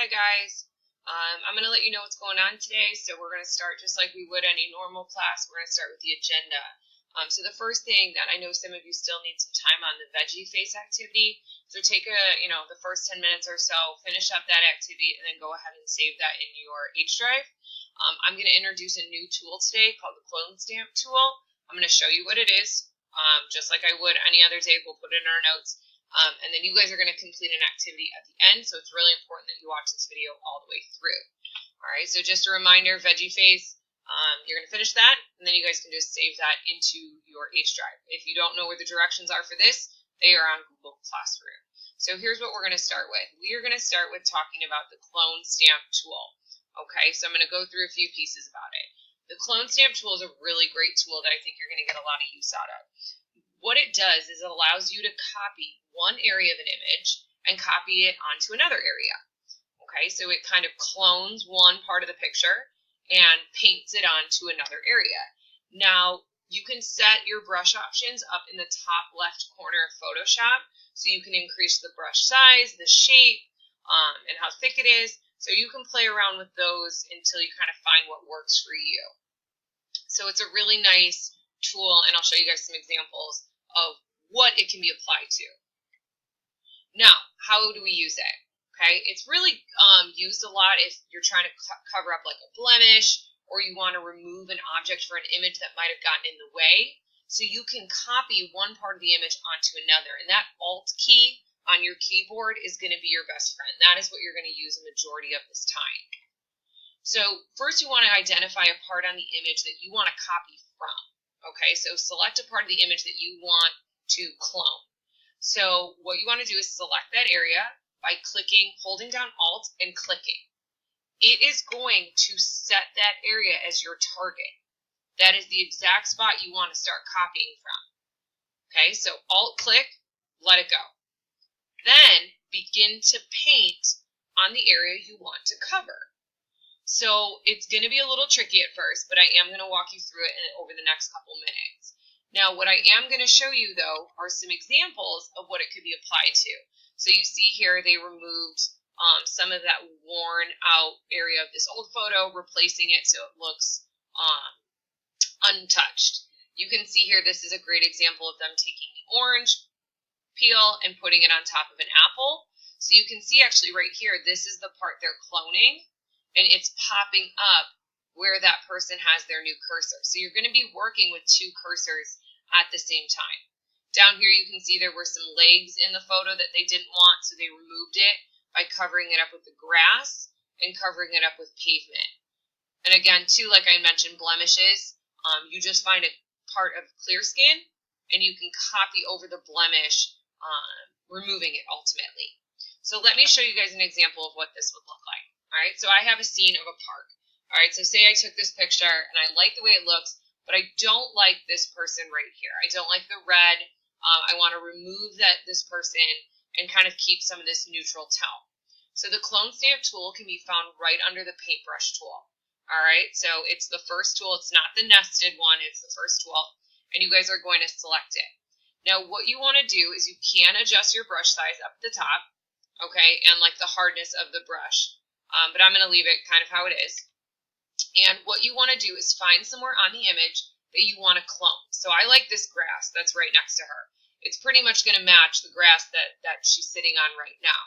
Hi guys, I'm going to let you know what's going on today. So we're going to start just like we would any normal class. We're going to start with the agenda. So the first thing that I know some of you still need some time on the veggie face activity. So take the first 10 minutes or so, finish up that activity, and then go ahead and save that in your H drive. I'm going to introduce a new tool today called the clone stamp tool. I'm going to show you what it is, just like I would any other day. We'll put it in our notes. And then you guys are going to complete an activity at the end, so it's really important that you watch this video all the way through. All right, so just a reminder, veggie face, you're going to finish that, and then you guys can just save that into your H drive. If you don't know where the directions are for this, they are on Google Classroom. So here's what we're going to start with. We are going to start with talking about the clone stamp tool. Okay, so I'm going to go through a few pieces about it. The clone stamp tool is a really great tool that I think you're going to get a lot of use out of. What it does is it allows you to copy one area of an image and copy it onto another area. Okay, so it kind of clones one part of the picture and paints it onto another area. Now, you can set your brush options up in the top left corner of Photoshop, so you can increase the brush size, the shape, and how thick it is. So you can play around with those until you kind of find what works for you. So it's a really nice tool, and I'll show you guys some examples of what it can be applied to. Now, how do we use it? Okay, it's really used a lot if you're trying to cover up like a blemish, or you want to remove an object for an image that might have gotten in the way. So you can copy one part of the image onto another, and that Alt key on your keyboard is going to be your best friend. That is what you're going to use a majority of this time. So first you want to identify a part on the image that you want to copy from. Okay, so select a part of the image that you want to clone. So what you want to do is select that area by holding down Alt and clicking. It is going to set that area as your target. That is the exact spot you want to start copying from. Okay, so Alt click, let it go. Then begin to paint on the area you want to cover. So it's going to be a little tricky at first, but I am going to walk you through it over the next couple minutes. Now, what I am going to show you, though, are some examples of what it could be applied to. So you see here they removed some of that worn out area of this old photo, replacing it so it looks untouched. You can see here this is a great example of them taking the orange peel and putting it on top of an apple. So you can see actually right here, this is the part they're cloning, and it's popping up where that person has their new cursor. So you're going to be working with two cursors at the same time. Down here you can see there were some legs in the photo that they didn't want, so they removed it by covering it up with the grass and covering it up with pavement. And again, too, like I mentioned, blemishes, you just find a part of clear skin and you can copy over the blemish, removing it ultimately. So let me show you guys an example of what this would look like. All right, so I have a scene of a park. All right, so say I took this picture and I like the way it looks, but I don't like this person right here. I don't like the red. I want to remove this person and kind of keep some of this neutral tone. So the clone stamp tool can be found right under the paintbrush tool. All right, so it's the first tool. It's not the nested one. It's the first tool, and you guys are going to select it. Now, what you want to do is you can adjust your brush size up at the top, okay, and like the hardness of the brush. But I'm going to leave it kind of how it is. And what you want to do is find somewhere on the image that you want to clone. So I like this grass that's right next to her. It's pretty much going to match the grass that she's sitting on right now.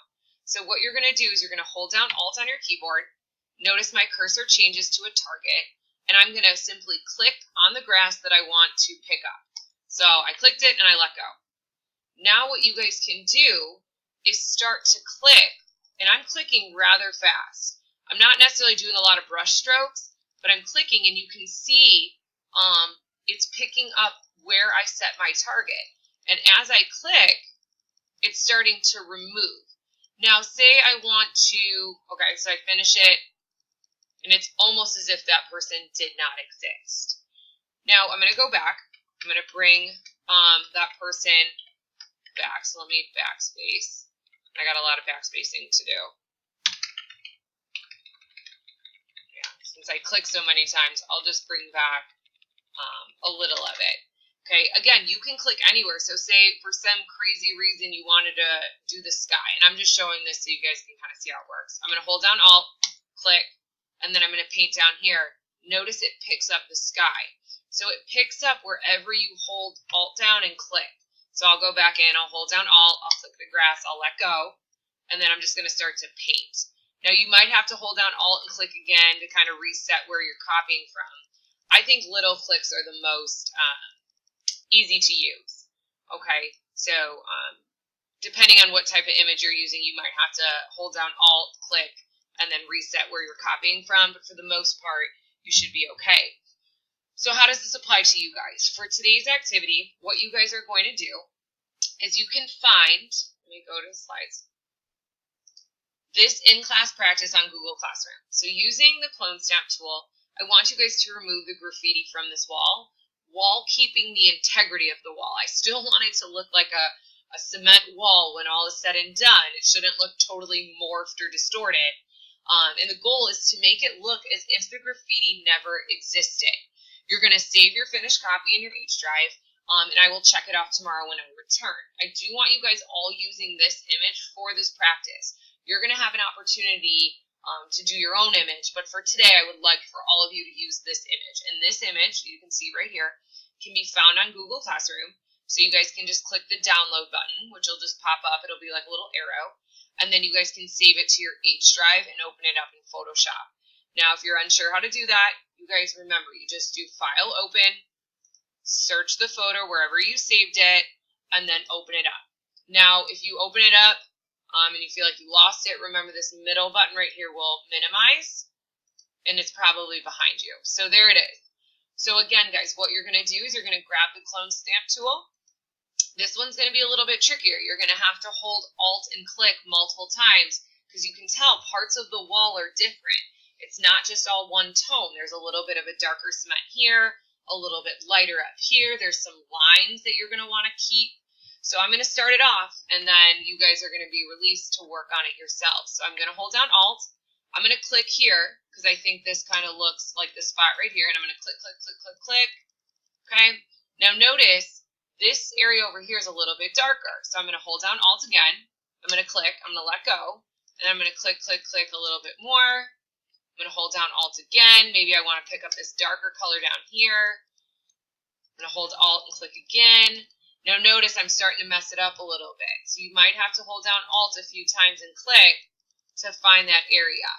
So what you're going to do is you're going to hold down Alt on your keyboard. Notice my cursor changes to a target. And I'm going to simply click on the grass that I want to pick up. So I clicked it and I let go. Now what you guys can do is start to click. And I'm clicking rather fast. I'm not necessarily doing a lot of brush strokes, but I'm clicking and you can see it's picking up where I set my target. And as I click, it's starting to remove. Now say I want to, okay, so I finish it, and it's almost as if that person did not exist. Now I'm going to go back. I'm going to bring that person back. So let me backspace. I got a lot of backspacing to do. Yeah, since I click so many times, I'll just bring back a little of it. Okay, again, you can click anywhere. So say for some crazy reason you wanted to do the sky, and I'm just showing this so you guys can kind of see how it works. I'm going to hold down Alt, click, and then I'm going to paint down here. Notice it picks up the sky. So it picks up wherever you hold Alt down and click. So I'll go back in, I'll hold down Alt, I'll click the grass, I'll let go, and then I'm just going to start to paint. Now you might have to hold down Alt and click again to kind of reset where you're copying from. I think little clicks are the most easy to use. Okay, so depending on what type of image you're using, you might have to hold down Alt, click, and then reset where you're copying from, but for the most part, you should be okay. So how does this apply to you guys? For today's activity, what you guys are going to do is you can find, let me go to the slides, this in-class practice on Google Classroom. So using the clone stamp tool, I want you guys to remove the graffiti from this wall while keeping the integrity of the wall. I still want it to look like a cement wall when all is said and done. It shouldn't look totally morphed or distorted. And the goal is to make it look as if the graffiti never existed. You're going to save your finished copy in your H drive, and I will check it off tomorrow when I return. I do want you guys all using this image for this practice. You're going to have an opportunity to do your own image, but for today, I would like for all of you to use this image. And this image, you can see right here, can be found on Google Classroom. So you guys can just click the download button, which will just pop up. It'll be like a little arrow. And then you guys can save it to your H drive and open it up in Photoshop. Now, if you're unsure how to do that, you guys remember, you just do File, Open, search the photo wherever you saved it, and then open it up. Now, if you open it up and you feel like you lost it, remember this middle button right here will minimize, and it's probably behind you. So there it is. So again, guys, what you're going to do is you're going to grab the clone stamp tool. This one's going to be a little bit trickier. You're going to have to hold Alt and click multiple times because you can tell parts of the wall are different. It's not just all one tone. There's a little bit of a darker cement here, a little bit lighter up here. There's some lines that you're going to want to keep. So I'm going to start it off, and then you guys are going to be released to work on it yourselves. So I'm going to hold down Alt. I'm going to click here because I think this kind of looks like the spot right here, and I'm going to click, click, click, click, click. Okay. Now notice this area over here is a little bit darker. So I'm going to hold down Alt again. I'm going to click. I'm going to let go. And I'm going to click, click, click a little bit more. I'm going to hold down Alt again. Maybe I want to pick up this darker color down here. I'm going to hold Alt and click again. Now notice I'm starting to mess it up a little bit. So you might have to hold down Alt a few times and click to find that area.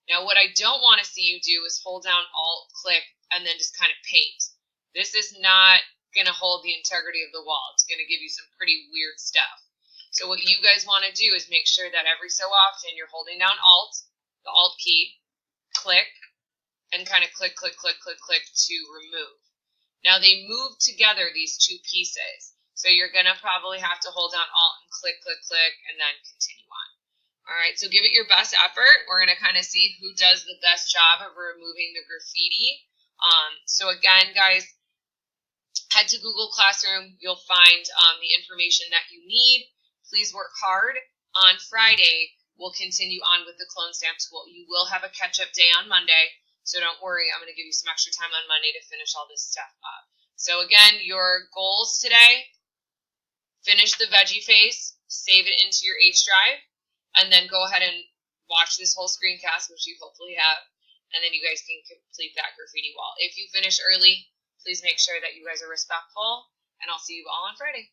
Now what I don't want to see you do is hold down Alt, click, and then just kind of paint. This is not going to hold the integrity of the wall. It's going to give you some pretty weird stuff. So what you guys want to do is make sure that every so often you're holding down Alt, the Alt key, click, and kind of click, click, click, click, click to remove. Now they move together, these two pieces. So you're going to probably have to hold down Alt and click, click, click, and then continue on. All right, so give it your best effort. We're going to kind of see who does the best job of removing the graffiti. So again, guys, head to Google Classroom. You'll find the information that you need. Please work hard. On Friday, we'll continue on with the clone stamp tool. You will have a catch-up day on Monday, so don't worry. I'm going to give you some extra time on Monday to finish all this stuff up. So again, your goals today, finish the veggie face, save it into your H drive, and then go ahead and watch this whole screencast, which you hopefully have, and then you guys can complete that graffiti wall. If you finish early, please make sure that you guys are respectful, and I'll see you all on Friday.